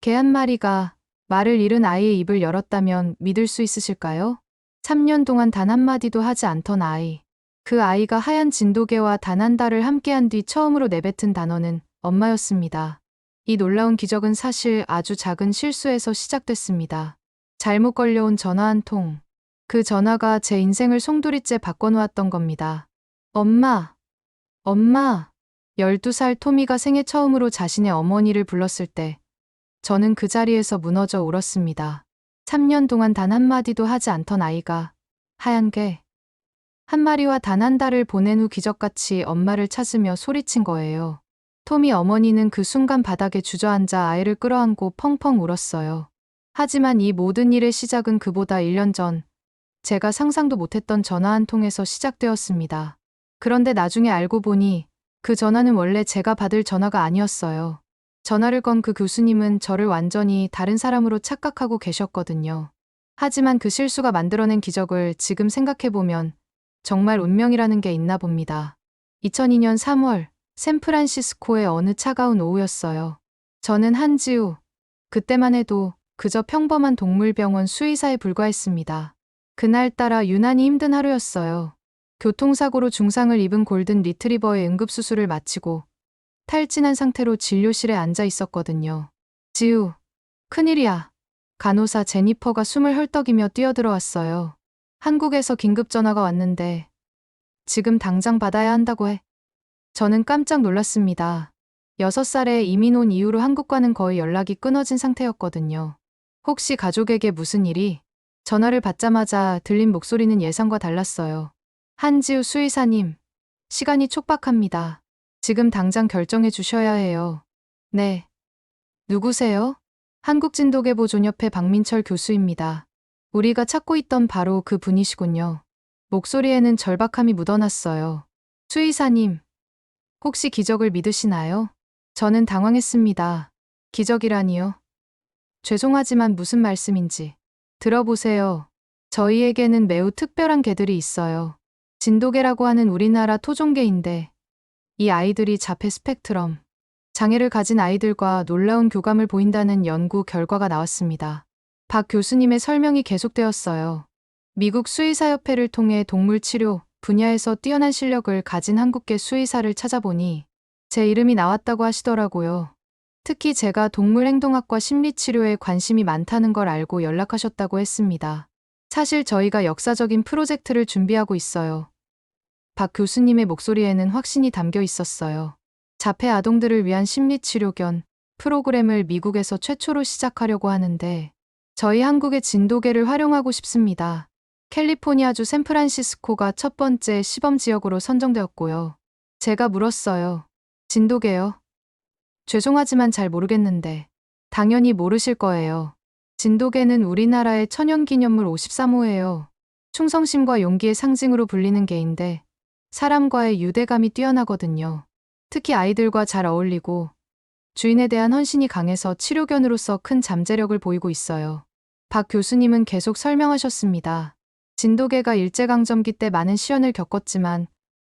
개 한 마리가 말을 잃은 아이의 입을 열었다면 믿을 수 있으실까요? 3년 동안 단 한마디도 하지 않던 아이. 그 아이가 하얀 진돗개와 단 한 달을 함께한 뒤 처음으로 내뱉은 단어는 엄마였습니다. 이 놀라운 기적은 사실 아주 작은 실수에서 시작됐습니다. 잘못 걸려온 전화 한 통. 그 전화가 제 인생을 송두리째 바꿔놓았던 겁니다. 엄마, 엄마. 12살 토미가 생애 처음으로 자신의 어머니를 불렀을 때 저는 그 자리에서 무너져 울었습니다. 3년 동안 단 한마디도 하지 않던 아이가 하얀 개 한 마리와 단 한 달을 보낸 후 기적같이 엄마를 찾으며 소리친 거예요. 토미 어머니는 그 순간 바닥에 주저앉아 아이를 끌어안고 펑펑 울었어요. 하지만 이 모든 일의 시작은 그보다 1년 전 제가 상상도 못했던 전화 한 통에서 시작되었습니다. 그런데 나중에 알고 보니 그 전화는 원래 제가 받을 전화가 아니었어요. 전화를 건 그 교수님은 저를 완전히 다른 사람으로 착각하고 계셨거든요. 하지만 그 실수가 만들어낸 기적을 지금 생각해보면 정말 운명이라는 게 있나 봅니다. 2002년 3월 샌프란시스코의 어느 차가운 오후였어요. 저는 한지우, 그때만 해도 그저 평범한 동물병원 수의사에 불과했습니다. 그날따라 유난히 힘든 하루였어요. 교통사고로 중상을 입은 골든 리트리버의 응급수술을 마치고 탈진한 상태로 진료실에 앉아 있었거든요. 지우, 큰일이야. 간호사 제니퍼가 숨을 헐떡이며 뛰어들어왔어요. 한국에서 긴급 전화가 왔는데 지금 당장 받아야 한다고 해. 저는 깜짝 놀랐습니다. 6살에 이민 온 이후로 한국과는 거의 연락이 끊어진 상태였거든요. 혹시 가족에게 무슨 일이? 전화를 받자마자 들린 목소리는 예상과 달랐어요. 한지우 수의사님, 시간이 촉박합니다. 지금 당장 결정해 주셔야 해요. 네. 누구세요? 한국진도계보존협회 박민철 교수입니다. 우리가 찾고 있던 바로 그 분이시군요. 목소리에는 절박함이 묻어났어요. 수의사님, 혹시 기적을 믿으시나요? 저는 당황했습니다. 기적이라니요? 죄송하지만 무슨 말씀인지. 들어보세요. 저희에게는 매우 특별한 개들이 있어요. 진돗개라고 하는 우리나라 토종개인데 이 아이들이 자폐 스펙트럼 장애를 가진 아이들과 놀라운 교감을 보인다는 연구 결과가 나왔습니다. 박 교수님의 설명이 계속되었어요. 미국 수의사협회를 통해 동물 치료 분야에서 뛰어난 실력을 가진 한국계 수의사를 찾아보니 제 이름이 나왔다고 하시더라고요. 특히 제가 동물 행동학과 심리치료에 관심이 많다는 걸 알고 연락하셨다고 했습니다. 사실 저희가 역사적인 프로젝트를 준비하고 있어요. 박 교수님의 목소리에는 확신이 담겨 있었어요. 자폐 아동들을 위한 심리치료 견 프로그램을 미국에서 최초로 시작하려고 하는데 저희 한국의 진돗개를 활용하고 싶습니다. 캘리포니아주 샌프란시스코가 첫 번째 시범 지역으로 선정되었고요. 제가 물었어요. 진돗개요? 죄송하지만 잘 모르겠는데. 당연히 모르실 거예요. 진돗개는 우리나라의 천연기념물 53호예요. 충성심과 용기의 상징으로 불리는 개인데 사람과의 유대감이 뛰어나거든요. 특히 아이들과 잘 어울리고 주인에 대한 헌신이 강해서 치료견으로서 큰 잠재력을 보이고 있어요. 박 교수님은 계속 설명하셨습니다. 진돗개가 일제강점기 때 많은 시련을 겪었지만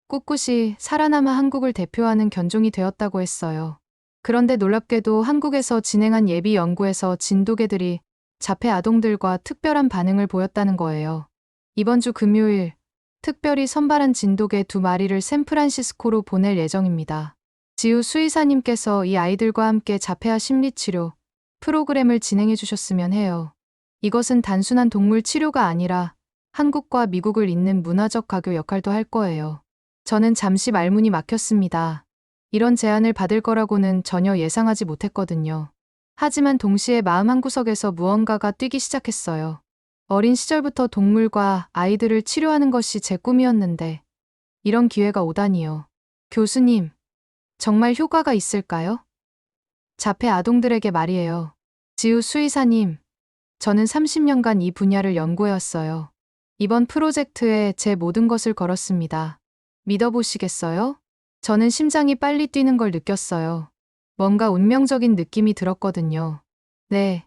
꿋꿋이 살아남아 한국을 대표하는 견종이 되었다고 했어요. 그런데 놀랍게도 한국에서 진행한 예비 연구에서 진돗개들이 자폐 아동들과 특별한 반응을 보였다는 거예요. 이번 주 금요일 특별히 선발한 진돗개 2마리를 샌프란시스코로 보낼 예정입니다. 지우 수의사님께서 이 아이들과 함께 자폐아 심리치료 프로그램을 진행해 주셨으면 해요. 이것은 단순한 동물 치료가 아니라 한국과 미국을 잇는 문화적 가교 역할도 할 거예요. 저는 잠시 말문이 막혔습니다. 이런 제안을 받을 거라고는 전혀 예상하지 못했거든요. 하지만 동시에 마음 한구석에서 무언가가 뛰기 시작했어요. 어린 시절부터 동물과 아이들을 치료하는 것이 제 꿈이었는데 이런 기회가 오다니요. 교수님, 정말 효과가 있을까요? 자폐 아동들에게 말이에요. 지우 수의사님, 저는 30년간 이 분야를 연구해왔어요. 이번 프로젝트에 제 모든 것을 걸었습니다. 믿어보시겠어요? 저는 심장이 빨리 뛰는 걸 느꼈어요. 뭔가 운명적인 느낌이 들었거든요. 네,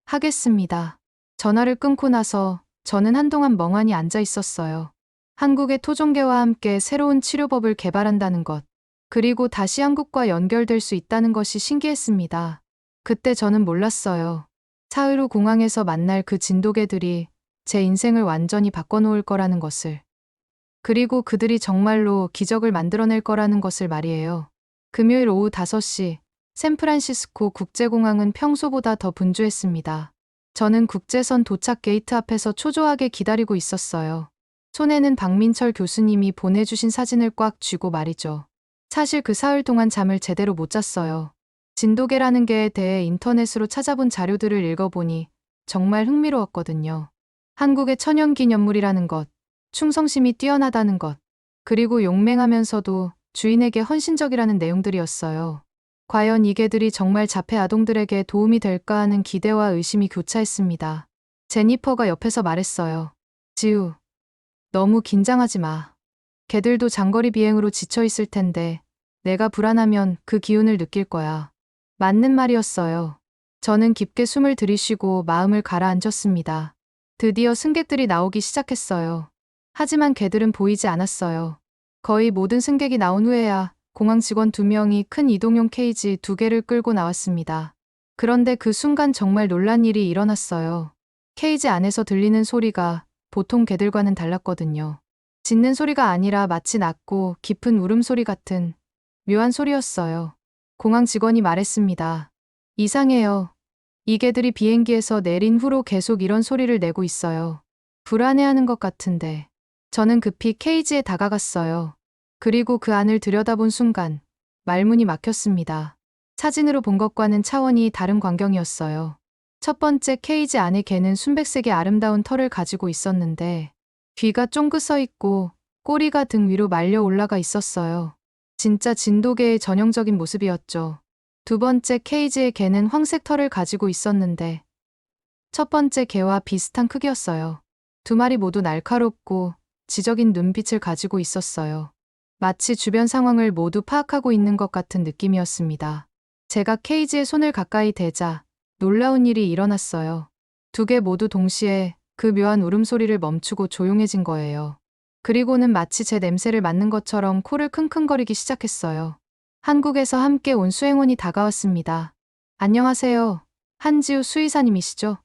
하겠습니다. 전화를 끊고 나서 저는 한동안 멍하니 앉아 있었어요. 한국의 토종개와 함께 새로운 치료법을 개발한다는 것, 그리고 다시 한국과 연결될 수 있다는 것이 신기했습니다. 그때 저는 몰랐어요. 사흘 후 공항에서 만날 그 진돗개들이 제 인생을 완전히 바꿔놓을 거라는 것을. 그리고 그들이 정말로 기적을 만들어낼 거라는 것을 말이에요. 금요일 오후 5시, 샌프란시스코 국제공항은 평소보다 더 분주했습니다. 저는 국제선 도착 게이트 앞에서 초조하게 기다리고 있었어요. 손에는 박민철 교수님이 보내주신 사진을 꽉 쥐고 말이죠. 사실 그 사흘 동안 잠을 제대로 못 잤어요. 진돗개라는 개에 대해 인터넷으로 찾아본 자료들을 읽어보니 정말 흥미로웠거든요. 한국의 천연기념물이라는 것, 충성심이 뛰어나다는 것, 그리고 용맹하면서도 주인에게 헌신적이라는 내용들이었어요. 과연 이 개들이 정말 자폐 아동들에게 도움이 될까 하는 기대와 의심이 교차했습니다. 제니퍼가 옆에서 말했어요. 지우, 너무 긴장하지 마. 개들도 장거리 비행으로 지쳐 있을 텐데 내가 불안하면 그 기운을 느낄 거야. 맞는 말이었어요. 저는 깊게 숨을 들이쉬고 마음을 가라앉혔습니다. 드디어 승객들이 나오기 시작했어요. 하지만 개들은 보이지 않았어요. 거의 모든 승객이 나온 후에야 공항 직원 2명이 큰 이동용 케이지 2개를 끌고 나왔습니다. 그런데 그 순간 정말 놀란 일이 일어났어요. 케이지 안에서 들리는 소리가 보통 개들과는 달랐거든요. 짖는 소리가 아니라 마치 낮고 깊은 울음소리 같은 묘한 소리였어요. 공항 직원이 말했습니다. 이상해요. 이 개들이 비행기에서 내린 후로 계속 이런 소리를 내고 있어요. 불안해하는 것 같은데. 저는 급히 케이지에 다가갔어요. 그리고 그 안을 들여다본 순간 말문이 막혔습니다. 사진으로 본 것과는 차원이 다른 광경이었어요. 첫 번째 케이지 안의 개는 순백색의 아름다운 털을 가지고 있었는데 귀가 쫑긋 서 있고 꼬리가 등 위로 말려 올라가 있었어요. 진짜 진돗개의 전형적인 모습이었죠. 두 번째 케이지의 개는 황색 털을 가지고 있었는데 첫 번째 개와 비슷한 크기였어요. 두 마리 모두 날카롭고 지적인 눈빛을 가지고 있었어요. 마치 주변 상황을 모두 파악하고 있는 것 같은 느낌이었습니다. 제가 케이지에 손을 가까이 대자 놀라운 일이 일어났어요. 두 개 모두 동시에 그 묘한 울음소리를 멈추고 조용해진 거예요. 그리고는 마치 제 냄새를 맡는 것처럼 코를 킁킁거리기 시작했어요. 한국에서 함께 온 수행원이 다가왔습니다. 안녕하세요. 한지우 수의사님이시죠?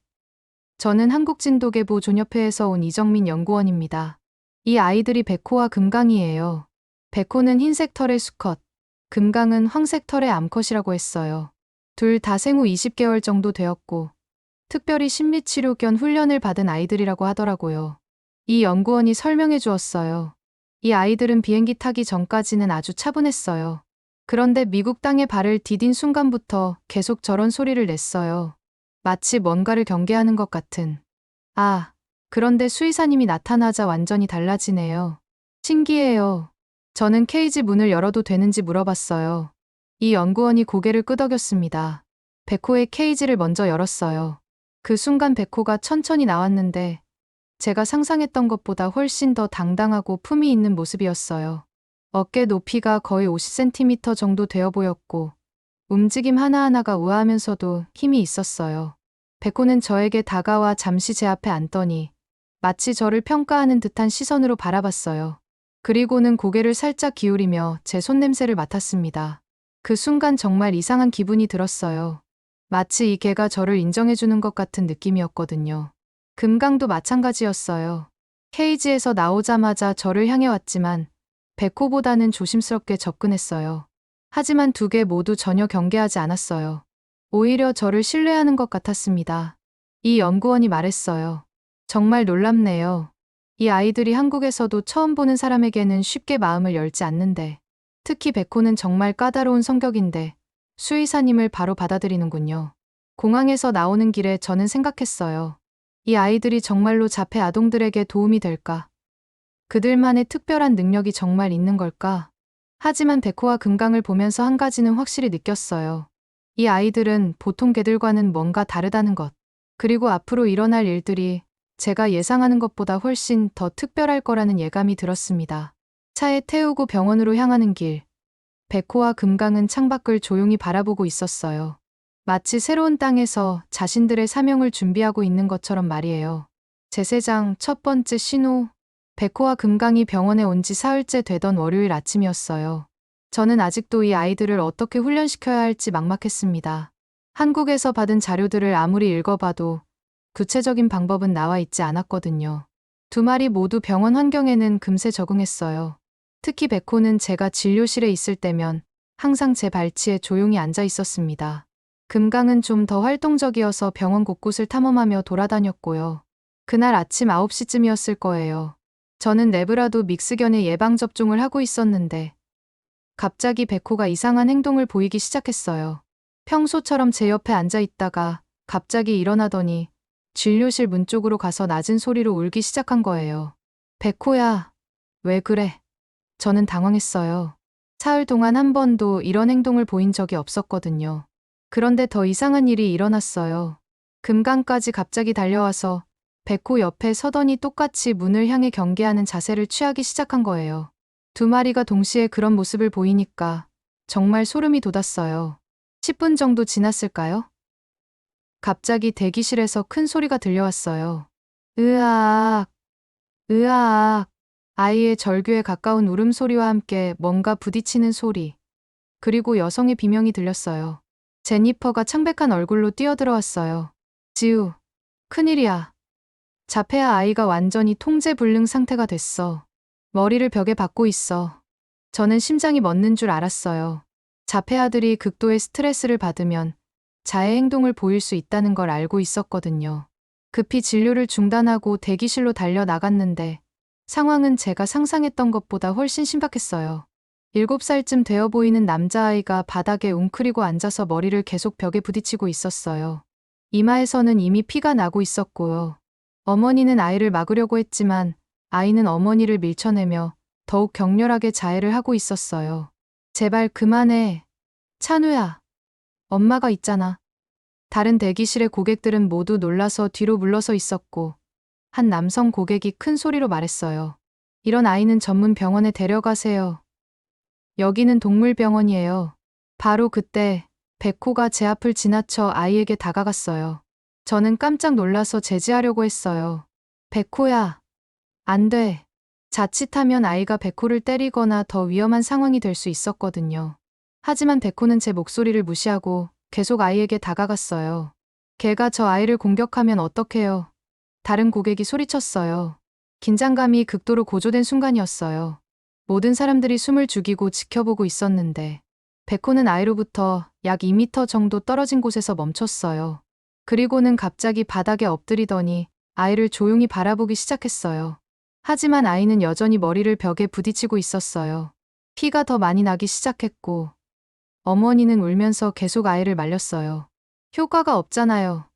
저는 한국진돗개보 존협회에서 온 이정민 연구원입니다. 이 아이들이 백호와 금강이에요. 백호는 흰색 털의 수컷, 금강은 황색 털의 암컷이라고 했어요. 둘 다 생후 20개월 정도 되었고 특별히 심리치료 겸 훈련을 받은 아이들이라고 하더라고요. 이 연구원이 설명해 주었어요. 이 아이들은 비행기 타기 전까지는 아주 차분했어요. 그런데 미국 땅에 발을 디딘 순간부터 계속 저런 소리를 냈어요. 마치 뭔가를 경계하는 것 같은. 아, 그런데 수의사님이 나타나자 완전히 달라지네요. 신기해요. 저는 케이지 문을 열어도 되는지 물어봤어요. 이 연구원이 고개를 끄덕였습니다. 백호의 케이지를 먼저 열었어요. 그 순간 백호가 천천히 나왔는데 제가 상상했던 것보다 훨씬 더 당당하고 품위 있는 모습이었어요. 어깨 높이가 거의 50cm 정도 되어 보였고 움직임 하나하나가 우아하면서도 힘이 있었어요. 백호는 저에게 다가와 잠시 제 앞에 앉더니 마치 저를 평가하는 듯한 시선으로 바라봤어요. 그리고는 고개를 살짝 기울이며 제 손냄새를 맡았습니다. 그 순간 정말 이상한 기분이 들었어요. 마치 이 개가 저를 인정해주는 것 같은 느낌이었거든요. 금강도 마찬가지였어요. 케이지에서 나오자마자 저를 향해 왔지만 백호보다는 조심스럽게 접근했어요. 하지만 두 개 모두 전혀 경계하지 않았어요. 오히려 저를 신뢰하는 것 같았습니다. 이 연구원이 말했어요. 정말 놀랍네요. 이 아이들이 한국에서도 처음 보는 사람에게는 쉽게 마음을 열지 않는데 특히 백호는 정말 까다로운 성격인데 수의사님을 바로 받아들이는군요. 공항에서 나오는 길에 저는 생각했어요. 이 아이들이 정말로 자폐 아동들에게 도움이 될까? 그들만의 특별한 능력이 정말 있는 걸까? 하지만 백호와 금강을 보면서 한 가지는 확실히 느꼈어요. 이 아이들은 보통 개들과는 뭔가 다르다는 것. 그리고 앞으로 일어날 일들이 제가 예상하는 것보다 훨씬 더 특별할 거라는 예감이 들었습니다. 차에 태우고 병원으로 향하는 길. 백호와 금강은 창밖을 조용히 바라보고 있었어요. 마치 새로운 땅에서 자신들의 사명을 준비하고 있는 것처럼 말이에요. 제세장 첫 번째 신호. 백호와 금강이 병원에 온 지 사흘째 되던 월요일 아침이었어요. 저는 아직도 이 아이들을 어떻게 훈련시켜야 할지 막막했습니다. 한국에서 받은 자료들을 아무리 읽어봐도 구체적인 방법은 나와 있지 않았거든요. 두 마리 모두 병원 환경에는 금세 적응했어요. 특히 백호는 제가 진료실에 있을 때면 항상 제 발치에 조용히 앉아 있었습니다. 금강은 좀 더 활동적이어서 병원 곳곳을 탐험하며 돌아다녔고요. 그날 아침 9시쯤이었을 거예요. 저는 레브라도 믹스견의 예방접종을 하고 있었는데 갑자기 백호가 이상한 행동을 보이기 시작했어요. 평소처럼 제 옆에 앉아 있다가 갑자기 일어나더니 진료실 문 쪽으로 가서 낮은 소리로 울기 시작한 거예요. 백호야, 왜 그래? 저는 당황했어요. 사흘 동안 한 번도 이런 행동을 보인 적이 없었거든요. 그런데 더 이상한 일이 일어났어요. 금강까지 갑자기 달려와서 백호 옆에 서더니 똑같이 문을 향해 경계하는 자세를 취하기 시작한 거예요. 두 마리가 동시에 그런 모습을 보이니까 정말 소름이 돋았어요. 10분 정도 지났을까요? 갑자기 대기실에서 큰 소리가 들려왔어요. 으아악, 으아악. 아이의 절규에 가까운 울음소리와 함께 뭔가 부딪히는 소리. 그리고 여성의 비명이 들렸어요. 제니퍼가 창백한 얼굴로 뛰어들어왔어요. 지우, 큰일이야. 자폐아 아이가 완전히 통제불능 상태가 됐어. 머리를 벽에 박고 있어. 저는 심장이 멎는 줄 알았어요. 자폐아들이 극도의 스트레스를 받으면 자해 행동을 보일 수 있다는 걸 알고 있었거든요. 급히 진료를 중단하고 대기실로 달려 나갔는데 상황은 제가 상상했던 것보다 훨씬 심각했어요. 7살쯤 되어 보이는 남자아이가 바닥에 웅크리고 앉아서 머리를 계속 벽에 부딪히고 있었어요. 이마에서는 이미 피가 나고 있었고요. 어머니는 아이를 막으려고 했지만 아이는 어머니를 밀쳐내며 더욱 격렬하게 자해를 하고 있었어요. 제발 그만해. 찬우야. 엄마가 있잖아. 다른 대기실의 고객들은 모두 놀라서 뒤로 물러서 있었고 한 남성 고객이 큰 소리로 말했어요. 이런 아이는 전문 병원에 데려가세요. 여기는 동물병원이에요. 바로 그때 백호가 제 앞을 지나쳐 아이에게 다가갔어요. 저는 깜짝 놀라서 제지하려고 했어요. 백호야. 안 돼. 자칫하면 아이가 백호를 때리거나 더 위험한 상황이 될 수 있었거든요. 하지만 백호는 제 목소리를 무시하고 계속 아이에게 다가갔어요. 걔가 저 아이를 공격하면 어떡해요? 다른 고객이 소리쳤어요. 긴장감이 극도로 고조된 순간이었어요. 모든 사람들이 숨을 죽이고 지켜보고 있었는데 백호는 아이로부터 약 2m 정도 떨어진 곳에서 멈췄어요. 그리고는 갑자기 바닥에 엎드리더니 아이를 조용히 바라보기 시작했어요. 하지만 아이는 여전히 머리를 벽에 부딪히고 있었어요. 피가 더 많이 나기 시작했고 어머니는 울면서 계속 아이를 말렸어요. 효과가 없잖아요.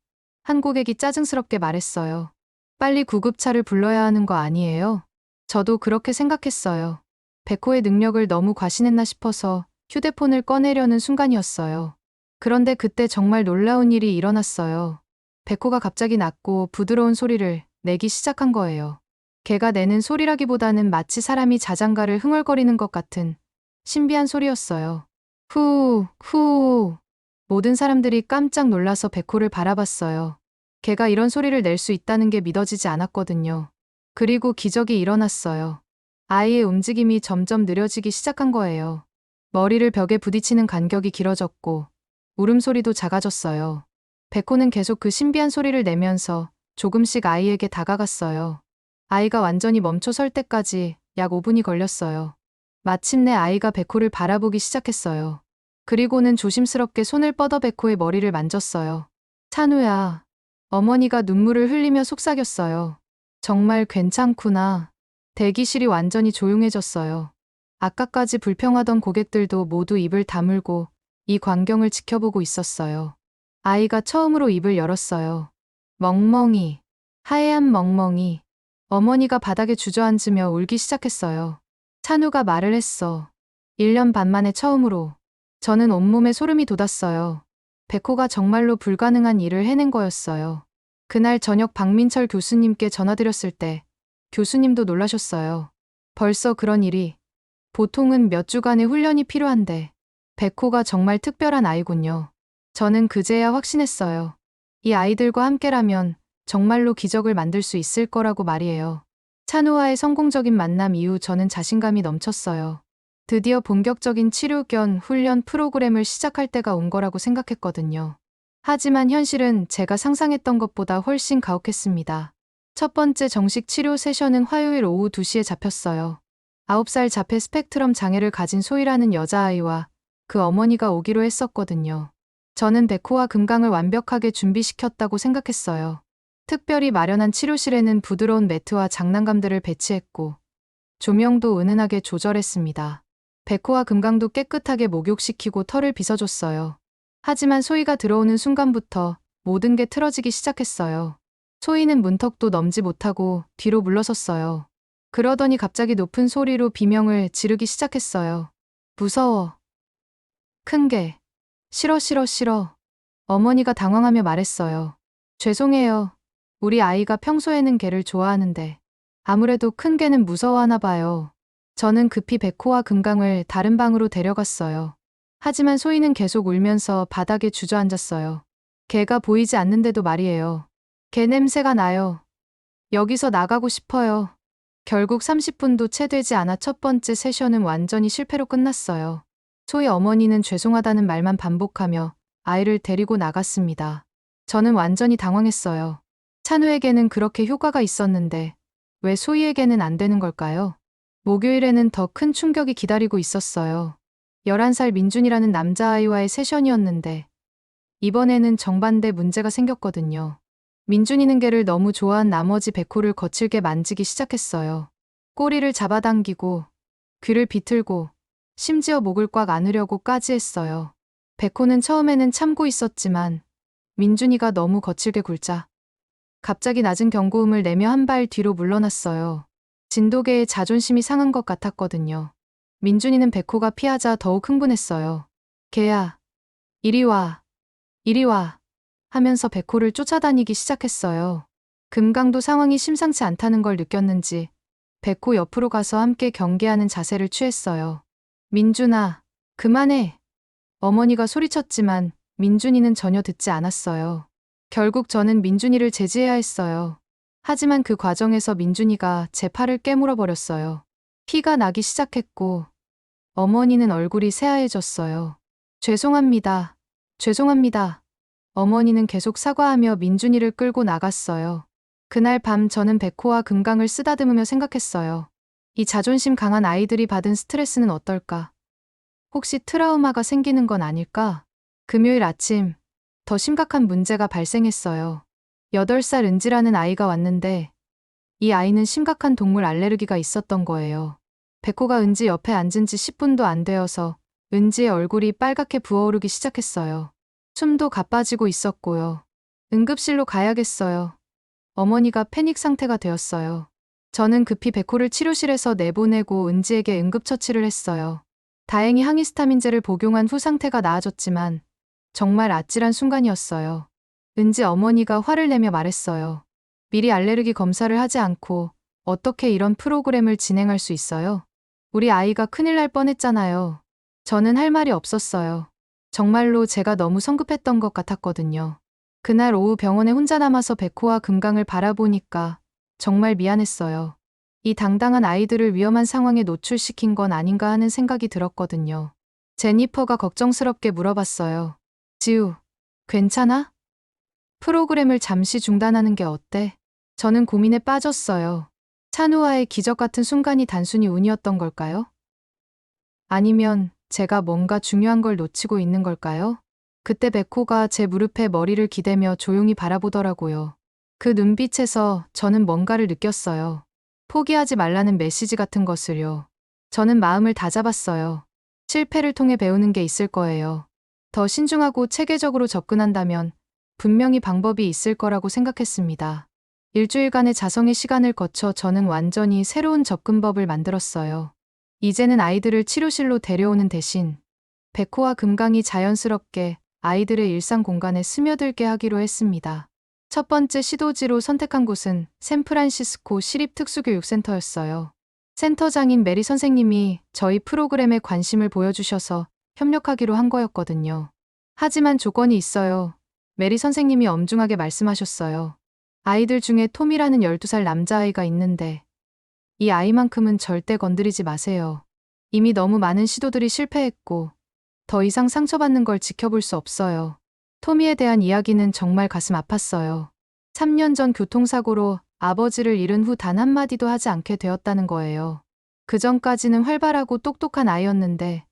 한 고객이 짜증스럽게 말했어요. 빨리 구급차를 불러야 하는 거 아니에요? 저도 그렇게 생각했어요. 백호의 능력을 너무 과신했나 싶어서 휴대폰을 꺼내려는 순간이었어요. 그런데 그때 정말 놀라운 일이 일어났어요. 백호가 갑자기 낮고 부드러운 소리를 내기 시작한 거예요. 걔가 내는 소리라기보다는 마치 사람이 자장가를 흥얼거리는 것 같은 신비한 소리였어요. 후, 후. 모든 사람들이 깜짝 놀라서 백호를 바라봤어요. 걔가 이런 소리를 낼 수 있다는 게 믿어지지 않았거든요. 그리고 기적이 일어났어요. 아이의 움직임이 점점 느려지기 시작한 거예요. 머리를 벽에 부딪히는 간격이 길어졌고 울음소리도 작아졌어요. 백호는 계속 그 신비한 소리를 내면서 조금씩 아이에게 다가갔어요. 아이가 완전히 멈춰 설 때까지 약 5분이 걸렸어요. 마침내 아이가 백호를 바라보기 시작했어요. 그리고는 조심스럽게 손을 뻗어 백호의 머리를 만졌어요. 찬우야. 어머니가 눈물을 흘리며 속삭였어요. 정말 괜찮구나. 대기실이 완전히 조용해졌어요. 아까까지 불평하던 고객들도 모두 입을 다물고 이 광경을 지켜보고 있었어요. 아이가 처음으로 입을 열었어요. 멍멍이. 하얀 멍멍이. 어머니가 바닥에 주저앉으며 울기 시작했어요. 찬우가 말을 했어. 1년 반 만에 처음으로. 저는 온몸에 소름이 돋았어요. 백호가 정말로 불가능한 일을 해낸 거였어요. 그날 저녁 박민철 교수님께 전화드렸을 때 교수님도 놀라셨어요. 벌써 그런 일이. 보통은 몇 주간의 훈련이 필요한데 백호가 정말 특별한 아이군요. 저는 그제야 확신했어요. 이 아이들과 함께라면 정말로 기적을 만들 수 있을 거라고 말이에요. 찬우와의 성공적인 만남 이후 저는 자신감이 넘쳤어요. 드디어 본격적인 치료 겸 훈련 프로그램을 시작할 때가 온 거라고 생각했거든요. 하지만 현실은 제가 상상했던 것보다 훨씬 가혹했습니다. 첫 번째 정식 치료 세션은 화요일 오후 2시에 잡혔어요. 9살 자폐 스펙트럼 장애를 가진 소희라는 여자아이와 그 어머니가 오기로 했었거든요. 저는 백호와 금강을 완벽하게 준비시켰다고 생각했어요. 특별히 마련한 치료실에는 부드러운 매트와 장난감들을 배치했고 조명도 은은하게 조절했습니다. 백호와 금강도 깨끗하게 목욕시키고 털을 빗어줬어요. 하지만 소희가 들어오는 순간부터 모든 게 틀어지기 시작했어요. 소희는 문턱도 넘지 못하고 뒤로 물러섰어요. 그러더니 갑자기 높은 소리로 비명을 지르기 시작했어요. 무서워. 큰 개. 싫어 싫어 싫어. 어머니가 당황하며 말했어요. 죄송해요. 우리 아이가 평소에는 개를 좋아하는데 아무래도 큰 개는 무서워하나 봐요. 저는 급히 백호와 금강을 다른 방으로 데려갔어요. 하지만 소희는 계속 울면서 바닥에 주저앉았어요. 개가 보이지 않는데도 말이에요. 개 냄새가 나요. 여기서 나가고 싶어요. 결국 30분도 채 되지 않아 첫 번째 세션은 완전히 실패로 끝났어요. 소희 어머니는 죄송하다는 말만 반복하며 아이를 데리고 나갔습니다. 저는 완전히 당황했어요. 찬우에게는 그렇게 효과가 있었는데 왜 소희에게는 안 되는 걸까요? 목요일에는 더 큰 충격이 기다리고 있었어요. 11살 민준이라는 남자아이와의 세션이었는데 이번에는 정반대 문제가 생겼거든요. 민준이는 개를 너무 좋아한 나머지 백호를 거칠게 만지기 시작했어요. 꼬리를 잡아당기고 귀를 비틀고 심지어 목을 꽉 안으려고까지 했어요. 백호는 처음에는 참고 있었지만 민준이가 너무 거칠게 굴자 갑자기 낮은 경고음을 내며 한 발 뒤로 물러났어요. 진돗개의 자존심이 상한 것 같았거든요. 민준이는 백호가 피하자 더욱 흥분했어요. 개야, 이리 와, 이리 와 하면서 백호를 쫓아다니기 시작했어요. 금강도 상황이 심상치 않다는 걸 느꼈는지 백호 옆으로 가서 함께 경계하는 자세를 취했어요. 민준아, 그만해. 어머니가 소리쳤지만 민준이는 전혀 듣지 않았어요. 결국 저는 민준이를 제지해야 했어요. 하지만 그 과정에서 민준이가 제 팔을 깨물어 버렸어요. 피가 나기 시작했고 어머니는 얼굴이 새하얘졌어요. 죄송합니다. 죄송합니다. 어머니는 계속 사과하며 민준이를 끌고 나갔어요. 그날 밤 저는 백호와 금강을 쓰다듬으며 생각했어요. 이 자존심 강한 아이들이 받은 스트레스는 어떨까? 혹시 트라우마가 생기는 건 아닐까? 금요일 아침, 더 심각한 문제가 발생했어요. 8살 은지라는 아이가 왔는데 이 아이는 심각한 동물 알레르기가 있었던 거예요. 백호가 은지 옆에 앉은 지 10분도 안 되어서 은지의 얼굴이 빨갛게 부어오르기 시작했어요. 숨도 가빠지고 있었고요. 응급실로 가야겠어요. 어머니가 패닉 상태가 되었어요. 저는 급히 백호를 치료실에서 내보내고 은지에게 응급처치를 했어요. 다행히 항히스타민제를 복용한 후 상태가 나아졌지만 정말 아찔한 순간이었어요. 은지 어머니가 화를 내며 말했어요. 미리 알레르기 검사를 하지 않고 어떻게 이런 프로그램을 진행할 수 있어요? 우리 아이가 큰일 날 뻔했잖아요. 저는 할 말이 없었어요. 정말로 제가 너무 성급했던 것 같았거든요. 그날 오후 병원에 혼자 남아서 백호와 금강을 바라보니까 정말 미안했어요. 이 당당한 아이들을 위험한 상황에 노출시킨 건 아닌가 하는 생각이 들었거든요. 제니퍼가 걱정스럽게 물어봤어요. 지우, 괜찮아? 프로그램을 잠시 중단하는 게 어때? 저는 고민에 빠졌어요. 찬우와의 기적 같은 순간이 단순히 운이었던 걸까요? 아니면 제가 뭔가 중요한 걸 놓치고 있는 걸까요? 그때 백호가 제 무릎에 머리를 기대며 조용히 바라보더라고요. 그 눈빛에서 저는 뭔가를 느꼈어요. 포기하지 말라는 메시지 같은 것을요. 저는 마음을 다잡았어요. 실패를 통해 배우는 게 있을 거예요. 더 신중하고 체계적으로 접근한다면 분명히 방법이 있을 거라고 생각했습니다. 일주일간의 자성의 시간을 거쳐 저는 완전히 새로운 접근법을 만들었어요. 이제는 아이들을 치료실로 데려오는 대신 백호와 금강이 자연스럽게 아이들의 일상 공간에 스며들게 하기로 했습니다. 첫 번째 시도지로 선택한 곳은 샌프란시스코 시립특수교육센터였어요. 센터장인 메리 선생님이 저희 프로그램에 관심을 보여주셔서 협력하기로 한 거였거든요. 하지만 조건이 있어요. 메리 선생님이 엄중하게 말씀하셨어요. 아이들 중에 톰이라는 12살 남자아이가 있는데 이 아이만큼은 절대 건드리지 마세요. 이미 너무 많은 시도들이 실패했고 더 이상 상처받는 걸 지켜볼 수 없어요. 토미에 대한 이야기는 정말 가슴 아팠어요. 3년 전 교통사고로 아버지를 잃은 후 단 한마디도 하지 않게 되었다는 거예요. 그 전까지는 활발하고 똑똑한 아이였는데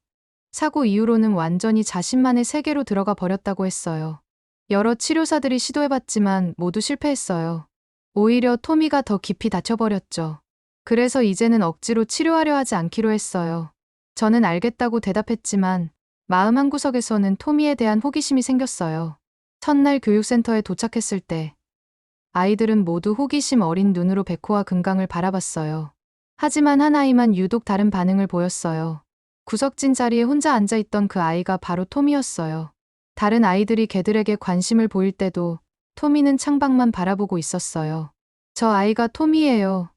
사고 이후로는 완전히 자신만의 세계로 들어가 버렸다고 했어요. 여러 치료사들이 시도해봤지만 모두 실패했어요. 오히려 토미가 더 깊이 다쳐버렸죠. 그래서 이제는 억지로 치료하려 하지 않기로 했어요. 저는 알겠다고 대답했지만 마음 한구석에서는 토미에 대한 호기심이 생겼어요. 첫날 교육센터에 도착했을 때 아이들은 모두 호기심 어린 눈으로 백호와 금강을 바라봤어요. 하지만 한 아이만 유독 다른 반응을 보였어요. 구석진 자리에 혼자 앉아있던 그 아이가 바로 토미였어요. 다른 아이들이 걔들에게 관심을 보일 때도 토미는 창밖만 바라보고 있었어요. 저 아이가 토미예요.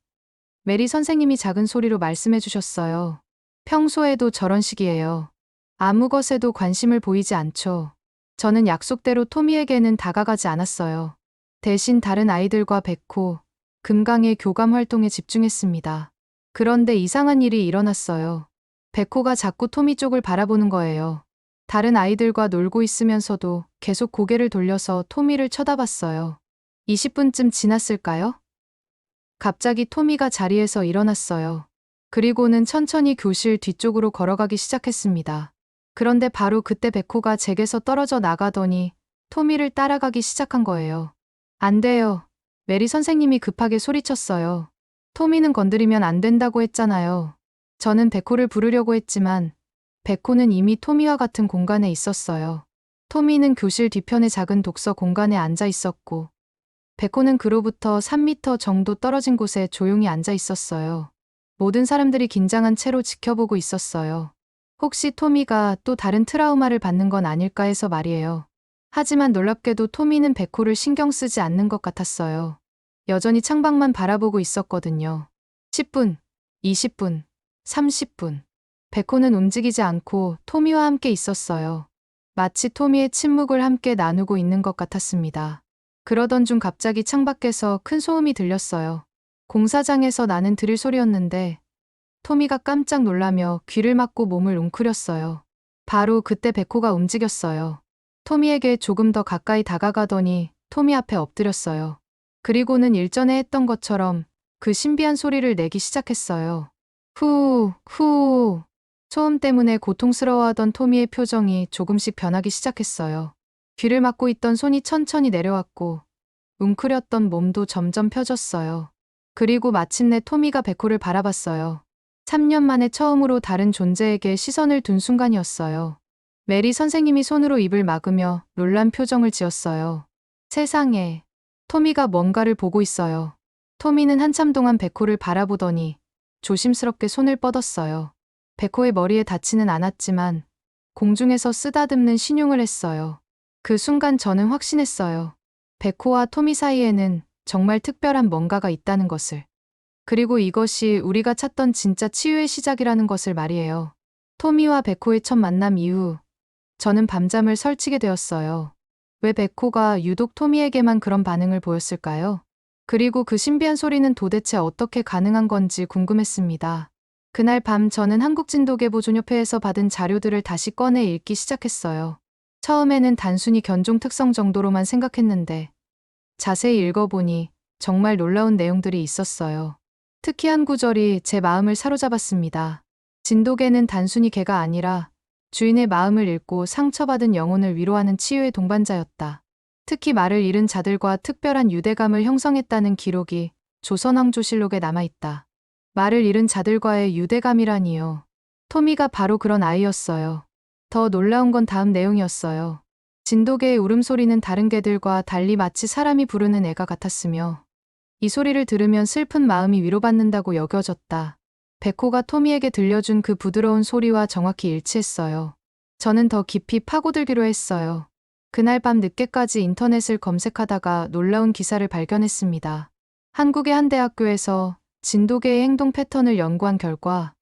메리 선생님이 작은 소리로 말씀해 주셨어요. 평소에도 저런 식이에요. 아무 것에도 관심을 보이지 않죠. 저는 약속대로 토미에게는 다가가지 않았어요. 대신 다른 아이들과 백호, 금강의 교감 활동에 집중했습니다. 그런데 이상한 일이 일어났어요. 백호가 자꾸 토미 쪽을 바라보는 거예요. 다른 아이들과 놀고 있으면서도 계속 고개를 돌려서 토미를 쳐다봤어요. 20분쯤 지났을까요? 갑자기 토미가 자리에서 일어났어요. 그리고는 천천히 교실 뒤쪽으로 걸어가기 시작했습니다. 그런데 바로 그때 백호가 제게서 떨어져 나가더니 토미를 따라가기 시작한 거예요. 안 돼요. 메리 선생님이 급하게 소리쳤어요. 토미는 건드리면 안 된다고 했잖아요. 저는 백호를 부르려고 했지만 백호는 이미 토미와 같은 공간에 있었어요. 토미는 교실 뒤편의 작은 독서 공간에 앉아 있었고 백호는 그로부터 3m 정도 떨어진 곳에 조용히 앉아 있었어요. 모든 사람들이 긴장한 채로 지켜보고 있었어요. 혹시 토미가 또 다른 트라우마를 받는 건 아닐까 해서 말이에요. 하지만 놀랍게도 토미는 백호를 신경 쓰지 않는 것 같았어요. 여전히 창밖만 바라보고 있었거든요. 10분, 20분, 30분. 백호는 움직이지 않고 토미와 함께 있었어요. 마치 토미의 침묵을 함께 나누고 있는 것 같았습니다. 그러던 중 갑자기 창밖에서 큰 소음이 들렸어요. 공사장에서 나는 드릴 소리였는데 토미가 깜짝 놀라며 귀를 막고 몸을 웅크렸어요. 바로 그때 백호가 움직였어요. 토미에게 조금 더 가까이 다가가더니 토미 앞에 엎드렸어요. 그리고는 일전에 했던 것처럼 그 신비한 소리를 내기 시작했어요. 후, 후. 소음 때문에 고통스러워하던 토미의 표정이 조금씩 변하기 시작했어요. 귀를 막고 있던 손이 천천히 내려왔고 웅크렸던 몸도 점점 펴졌어요. 그리고 마침내 토미가 백호를 바라봤어요. 3년 만에 처음으로 다른 존재에게 시선을 둔 순간이었어요. 메리 선생님이 손으로 입을 막으며 놀란 표정을 지었어요. 세상에, 토미가 뭔가를 보고 있어요. 토미는 한참 동안 백호를 바라보더니 조심스럽게 손을 뻗었어요. 백호의 머리에 닿지는 않았지만 공중에서 쓰다듬는 신용을 했어요. 그 순간 저는 확신했어요. 백호와 토미 사이에는 정말 특별한 뭔가가 있다는 것을. 그리고 이것이 우리가 찾던 진짜 치유의 시작이라는 것을 말이에요. 토미와 백호의 첫 만남 이후 저는 밤잠을 설치게 되었어요. 왜 백호가 유독 토미에게만 그런 반응을 보였을까요? 그리고 그 신비한 소리는 도대체 어떻게 가능한 건지 궁금했습니다. 그날 밤 저는 한국진도계보존협회에서 받은 자료들을 다시 꺼내 읽기 시작했어요. 처음에는 단순히 견종 특성 정도로만 생각했는데 자세히 읽어보니 정말 놀라운 내용들이 있었어요. 특히 한 구절이 제 마음을 사로잡았습니다. 진돗개는 단순히 개가 아니라 주인의 마음을 읽고 상처받은 영혼을 위로하는 치유의 동반자였다. 특히 말을 잃은 자들과 특별한 유대감을 형성했다는 기록이 조선왕조실록에 남아있다. 말을 잃은 자들과의 유대감이라니요. 토미가 바로 그런 아이였어요. 더 놀라운 건 다음 내용이었어요. 진돗개의 울음소리는 다른 개들과 달리 마치 사람이 부르는 애가 같았으며 이 소리를 들으면 슬픈 마음이 위로받는다고 여겨졌다. 백호가 토미에게 들려준 그 부드러운 소리와 정확히 일치했어요. 저는 더 깊이 파고들기로 했어요. 그날 밤 늦게까지 인터넷을 검색하다가 놀라운 기사를 발견했습니다. 한국의 한 대학교에서 진돗개의 행동 패턴을 연구한 결과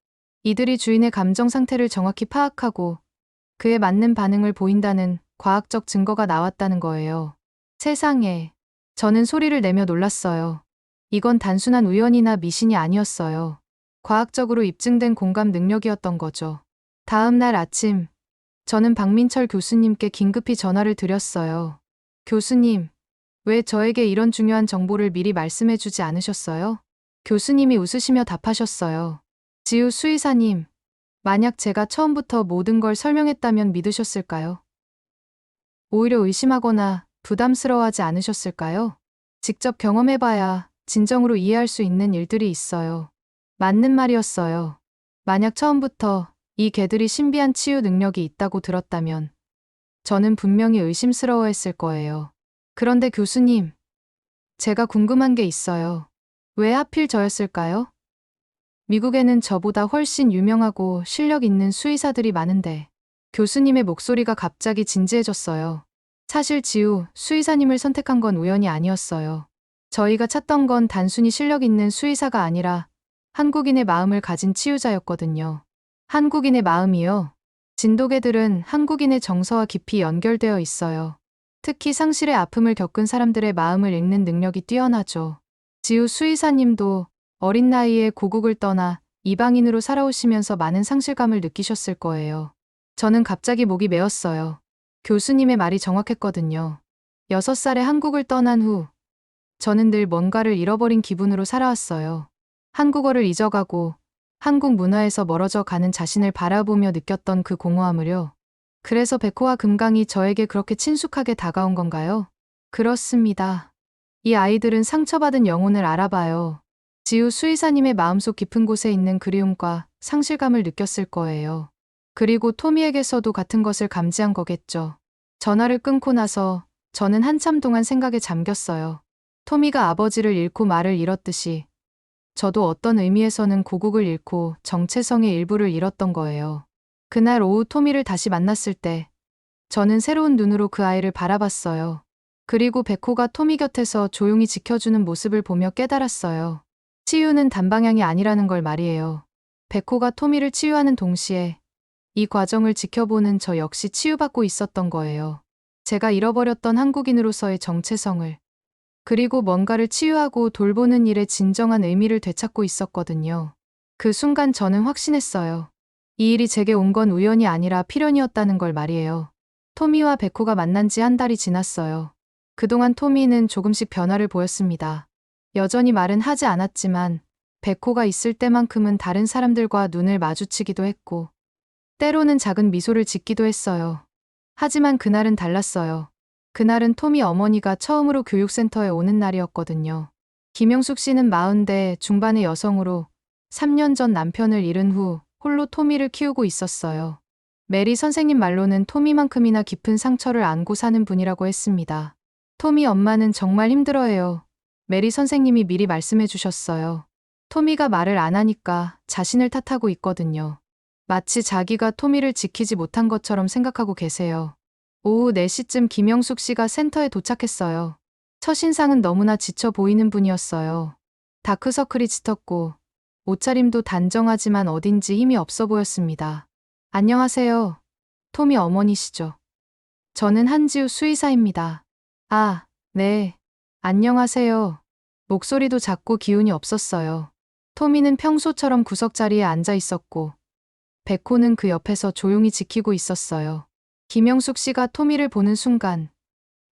이들이 주인의 감정 상태를 정확히 파악하고 그에 맞는 반응을 보인다는 과학적 증거가 나왔다는 거예요. 세상에, 저는 소리를 내며 놀랐어요. 이건 단순한 우연이나 미신이 아니었어요. 과학적으로 입증된 공감 능력이었던 거죠. 다음 날 아침, 저는 박민철 교수님께 긴급히 전화를 드렸어요. 교수님, 왜 저에게 이런 중요한 정보를 미리 말씀해 주지 않으셨어요? 교수님이 웃으시며 답하셨어요. 지우 수의사님, 만약 제가 처음부터 모든 걸 설명했다면 믿으셨을까요? 오히려 의심하거나 부담스러워하지 않으셨을까요? 직접 경험해봐야 진정으로 이해할 수 있는 일들이 있어요. 맞는 말이었어요. 만약 처음부터 이 개들이 신비한 치유 능력이 있다고 들었다면 저는 분명히 의심스러워했을 거예요. 그런데 교수님, 제가 궁금한 게 있어요. 왜 하필 저였을까요? 미국에는 저보다 훨씬 유명하고 실력 있는 수의사들이 많은데 교수님의 목소리가 갑자기 진지해졌어요. 사실 지우 수의사님을 선택한 건 우연이 아니었어요. 저희가 찾던 건 단순히 실력 있는 수의사가 아니라 한국인의 마음을 가진 치유자였거든요. 한국인의 마음이요. 진돗개들은 한국인의 정서와 깊이 연결되어 있어요. 특히 상실의 아픔을 겪은 사람들의 마음을 읽는 능력이 뛰어나죠. 지우 수의사님도 어린 나이에 고국을 떠나 이방인으로 살아오시면서 많은 상실감을 느끼셨을 거예요. 저는 갑자기 목이 메었어요. 교수님의 말이 정확했거든요. 6살에 한국을 떠난 후 저는 늘 뭔가를 잃어버린 기분으로 살아왔어요. 한국어를 잊어가고 한국 문화에서 멀어져 가는 자신을 바라보며 느꼈던 그 공허함을요. 그래서 백호와 금강이 저에게 그렇게 친숙하게 다가온 건가요? 그렇습니다. 이 아이들은 상처받은 영혼을 알아봐요. 지우 수의사님의 마음속 깊은 곳에 있는 그리움과 상실감을 느꼈을 거예요. 그리고 토미에게서도 같은 것을 감지한 거겠죠. 전화를 끊고 나서 저는 한참 동안 생각에 잠겼어요. 토미가 아버지를 잃고 말을 잃었듯이 저도 어떤 의미에서는 고국을 잃고 정체성의 일부를 잃었던 거예요. 그날 오후 토미를 다시 만났을 때 저는 새로운 눈으로 그 아이를 바라봤어요. 그리고 백호가 토미 곁에서 조용히 지켜주는 모습을 보며 깨달았어요. 치유는 단방향이 아니라는 걸 말이에요. 백호가 토미를 치유하는 동시에 이 과정을 지켜보는 저 역시 치유받고 있었던 거예요. 제가 잃어버렸던 한국인으로서의 정체성을, 그리고 뭔가를 치유하고 돌보는 일의 진정한 의미를 되찾고 있었거든요. 그 순간 저는 확신했어요. 이 일이 제게 온 건 우연이 아니라 필연이었다는 걸 말이에요. 토미와 백호가 만난 지 한 달이 지났어요. 그동안 토미는 조금씩 변화를 보였습니다. 여전히 말은 하지 않았지만 백호가 있을 때만큼은 다른 사람들과 눈을 마주치기도 했고 때로는 작은 미소를 짓기도 했어요. 하지만 그날은 달랐어요. 그날은 토미 어머니가 처음으로 교육센터에 오는 날이었거든요. 김영숙 씨는 40대 중반의 여성으로 3년 전 남편을 잃은 후 홀로 토미를 키우고 있었어요. 메리 선생님 말로는 토미만큼이나 깊은 상처를 안고 사는 분이라고 했습니다. 토미 엄마는 정말 힘들어해요. 메리 선생님이 미리 말씀해 주셨어요. 토미가 말을 안 하니까 자신을 탓하고 있거든요. 마치 자기가 토미를 지키지 못한 것처럼 생각하고 계세요. 오후 4시쯤 김영숙 씨가 센터에 도착했어요. 첫인상은 너무나 지쳐 보이는 분이었어요. 다크서클이 짙었고 옷차림도 단정하지만 어딘지 힘이 없어 보였습니다. 안녕하세요. 토미 어머니시죠? 저는 한지우 수의사입니다. 아, 네. 안녕하세요. 목소리도 작고 기운이 없었어요. 토미는 평소처럼 구석자리에 앉아 있었고 백호는 그 옆에서 조용히 지키고 있었어요. 김영숙 씨가 토미를 보는 순간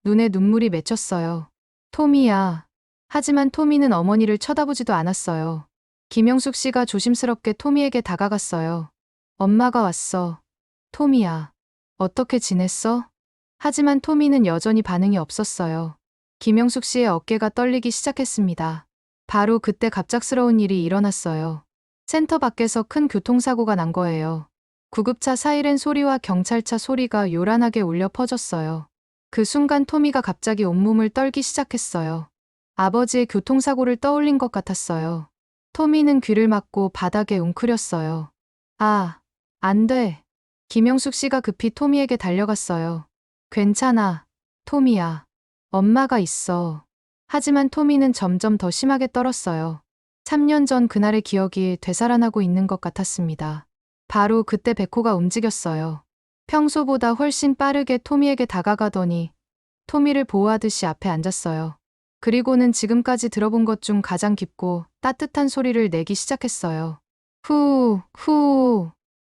눈에 눈물이 맺혔어요. 토미야. 하지만 토미는 어머니를 쳐다보지도 않았어요. 김영숙 씨가 조심스럽게 토미에게 다가갔어요. 엄마가 왔어. 토미야. 어떻게 지냈어? 하지만 토미는 여전히 반응이 없었어요. 김영숙 씨의 어깨가 떨리기 시작했습니다. 바로 그때 갑작스러운 일이 일어났어요. 센터 밖에서 큰 교통사고가 난 거예요. 구급차 사이렌 소리와 경찰차 소리가 요란하게 울려 퍼졌어요. 그 순간 토미가 갑자기 온몸을 떨기 시작했어요. 아버지의 교통사고를 떠올린 것 같았어요. 토미는 귀를 막고 바닥에 웅크렸어요. 아, 안 돼. 김영숙 씨가 급히 토미에게 달려갔어요. 괜찮아, 토미야. 엄마가 있어. 하지만 토미는 점점 더 심하게 떨었어요. 3년 전 그날의 기억이 되살아나고 있는 것 같았습니다. 바로 그때 백호가 움직였어요. 평소보다 훨씬 빠르게 토미에게 다가가더니 토미를 보호하듯이 앞에 앉았어요. 그리고는 지금까지 들어본 것 중 가장 깊고 따뜻한 소리를 내기 시작했어요. 후, 후.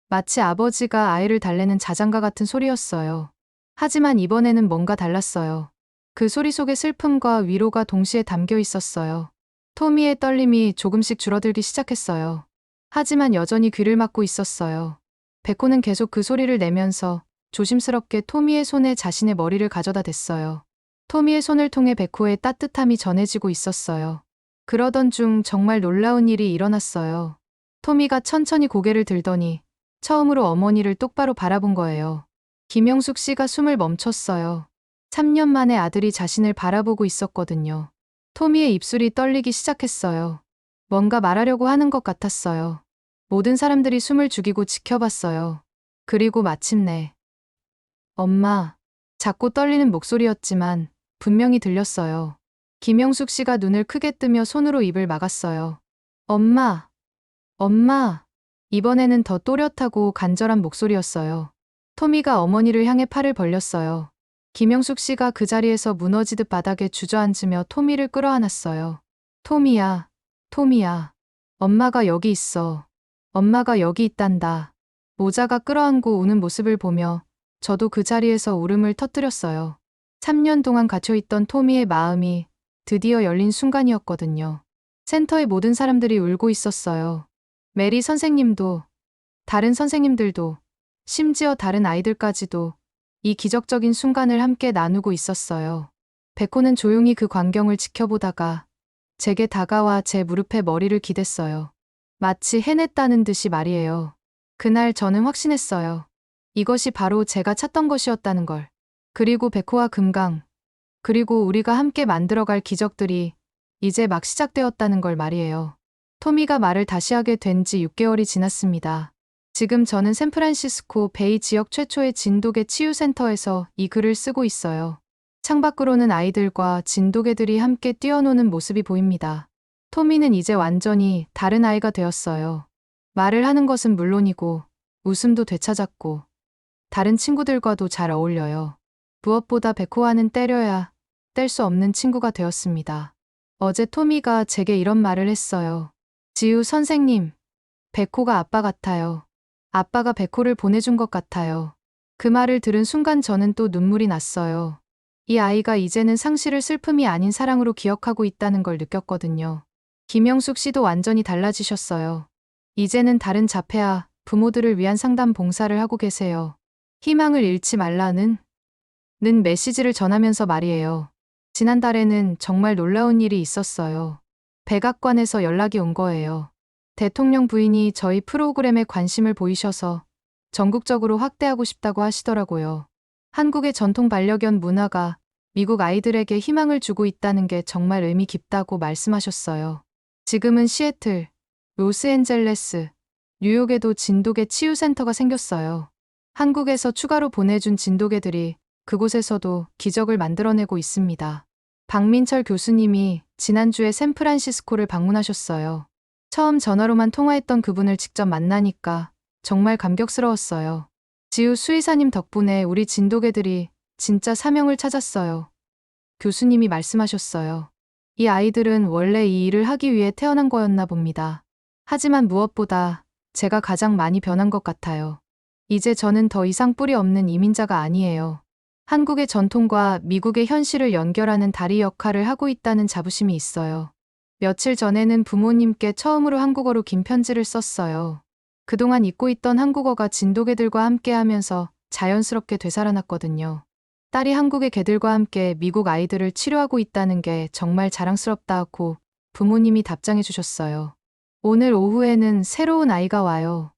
마치 아버지가 아이를 달래는 자장가 같은 소리였어요. 하지만 이번에는 뭔가 달랐어요. 그 소리 속에 슬픔과 위로가 동시에 담겨 있었어요. 토미의 떨림이 조금씩 줄어들기 시작했어요. 하지만 여전히 귀를 막고 있었어요. 베코는 계속 그 소리를 내면서 조심스럽게 토미의 손에 자신의 머리를 가져다 댔어요. 토미의 손을 통해 베코의 따뜻함이 전해지고 있었어요. 그러던 중 정말 놀라운 일이 일어났어요. 토미가 천천히 고개를 들더니 처음으로 어머니를 똑바로 바라본 거예요. 김영숙 씨가 숨을 멈췄어요. 3년 만에 아들이 자신을 바라보고 있었거든요. 토미의 입술이 떨리기 시작했어요. 뭔가 말하려고 하는 것 같았어요. 모든 사람들이 숨을 죽이고 지켜봤어요. 그리고 마침내 엄마, 작고 떨리는 목소리였지만 분명히 들렸어요. 김영숙 씨가 눈을 크게 뜨며 손으로 입을 막았어요. 엄마, 엄마. 이번에는 더 또렷하고 간절한 목소리였어요. 토미가 어머니를 향해 팔을 벌렸어요. 김영숙 씨가 그 자리에서 무너지듯 바닥에 주저앉으며 토미를 끌어안았어요. 토미야, 토미야. 엄마가 여기 있어. 엄마가 여기 있단다. 모자가 끌어안고 우는 모습을 보며 저도 그 자리에서 울음을 터뜨렸어요. 3년 동안 갇혀있던 토미의 마음이 드디어 열린 순간이었거든요. 센터의 모든 사람들이 울고 있었어요. 메리 선생님도, 다른 선생님들도, 심지어 다른 아이들까지도 이 기적적인 순간을 함께 나누고 있었어요. 베코는 조용히 그 광경을 지켜보다가 제게 다가와 제 무릎에 머리를 기댔어요. 마치 해냈다는 듯이 말이에요. 그날 저는 확신했어요. 이것이 바로 제가 찾던 것이었다는 걸. 그리고 베코와 금강, 그리고 우리가 함께 만들어갈 기적들이 이제 막 시작되었다는 걸 말이에요. 토미가 말을 다시 하게 된 지 6개월이 지났습니다. 지금 저는 샌프란시스코 베이 지역 최초의 진돗개 치유센터에서 이 글을 쓰고 있어요. 창밖으로는 아이들과 진돗개들이 함께 뛰어노는 모습이 보입니다. 토미는 이제 완전히 다른 아이가 되었어요. 말을 하는 것은 물론이고 웃음도 되찾았고 다른 친구들과도 잘 어울려요. 무엇보다 베코와는 때려야 뗄 수 없는 친구가 되었습니다. 어제 토미가 제게 이런 말을 했어요. 지우 선생님, 베코가 아빠 같아요. 아빠가 베코를 보내준 것 같아요. 그 말을 들은 순간 저는 또 눈물이 났어요. 이 아이가 이제는 상실을 슬픔이 아닌 사랑으로 기억하고 있다는 걸 느꼈거든요. 김영숙 씨도 완전히 달라지셨어요. 이제는 다른 자폐아 부모들을 위한 상담 봉사를 하고 계세요. 희망을 잃지 말라는 메시지를 전하면서 말이에요. 지난달에는 정말 놀라운 일이 있었어요. 백악관에서 연락이 온 거예요. 대통령 부인이 저희 프로그램에 관심을 보이셔서 전국적으로 확대하고 싶다고 하시더라고요. 한국의 전통 반려견 문화가 미국 아이들에게 희망을 주고 있다는 게 정말 의미 깊다고 말씀하셨어요. 지금은 시애틀, 로스앤젤레스, 뉴욕에도 진돗개 치유센터가 생겼어요. 한국에서 추가로 보내준 진돗개들이 그곳에서도 기적을 만들어내고 있습니다. 박민철 교수님이 지난주에 샌프란시스코를 방문하셨어요. 처음 전화로만 통화했던 그분을 직접 만나니까 정말 감격스러웠어요. 지우 수의사님 덕분에 우리 진돗개들이 진짜 사명을 찾았어요. 교수님이 말씀하셨어요. 이 아이들은 원래 이 일을 하기 위해 태어난 거였나 봅니다. 하지만 무엇보다 제가 가장 많이 변한 것 같아요. 이제 저는 더 이상 뿌리 없는 이민자가 아니에요. 한국의 전통과 미국의 현실을 연결하는 다리 역할을 하고 있다는 자부심이 있어요. 며칠 전에는 부모님께 처음으로 한국어로 긴 편지를 썼어요. 그동안 잊고 있던 한국어가 진돗개들과 함께 하면서 자연스럽게 되살아났거든요. 딸이 한국의 개들과 함께 미국 아이들을 치료하고 있다는 게 정말 자랑스럽다고 부모님이 답장해 주셨어요. 오늘 오후에는 새로운 아이가 와요.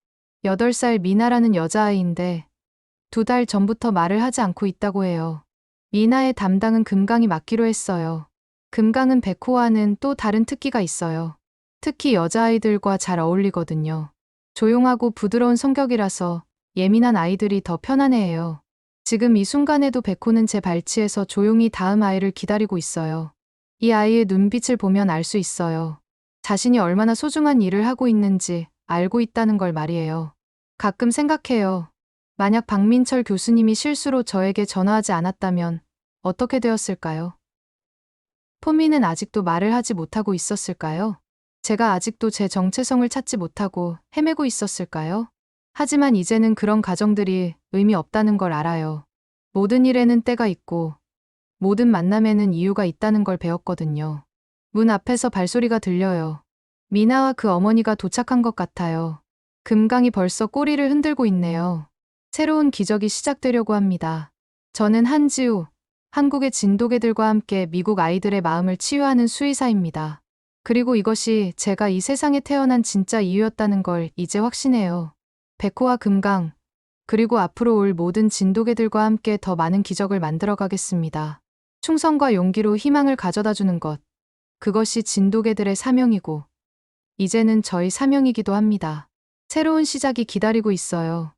8살 미나라는 여자아이인데 2달 전부터 말을 하지 않고 있다고 해요. 미나의 담당은 금강이 맡기로 했어요. 금강은 베코와는 또 다른 특기가 있어요. 특히 여자아이들과 잘 어울리거든요. 조용하고 부드러운 성격이라서 예민한 아이들이 더 편안해해요. 지금 이 순간에도 베코는 제 발치에서 조용히 다음 아이를 기다리고 있어요. 이 아이의 눈빛을 보면 알 수 있어요. 자신이 얼마나 소중한 일을 하고 있는지 알고 있다는 걸 말이에요. 가끔 생각해요. 만약 박민철 교수님이 실수로 저에게 전화하지 않았다면 어떻게 되었을까요? 토미는 아직도 말을 하지 못하고 있었을까요? 제가 아직도 제 정체성을 찾지 못하고 헤매고 있었을까요? 하지만 이제는 그런 가정들이 의미 없다는 걸 알아요. 모든 일에는 때가 있고 모든 만남에는 이유가 있다는 걸 배웠거든요. 문 앞에서 발소리가 들려요. 미나와 그 어머니가 도착한 것 같아요. 금강이 벌써 꼬리를 흔들고 있네요. 새로운 기적이 시작되려고 합니다. 저는 한지우, 한국의 진돗개들과 함께 미국 아이들의 마음을 치유하는 수의사입니다. 그리고 이것이 제가 이 세상에 태어난 진짜 이유였다는 걸 이제 확신해요. 백호와 금강, 그리고 앞으로 올 모든 진돗개들과 함께 더 많은 기적을 만들어 가겠습니다. 충성과 용기로 희망을 가져다 주는 것. 그것이 진돗개들의 사명이고, 이제는 저희 사명이기도 합니다. 새로운 시작이 기다리고 있어요.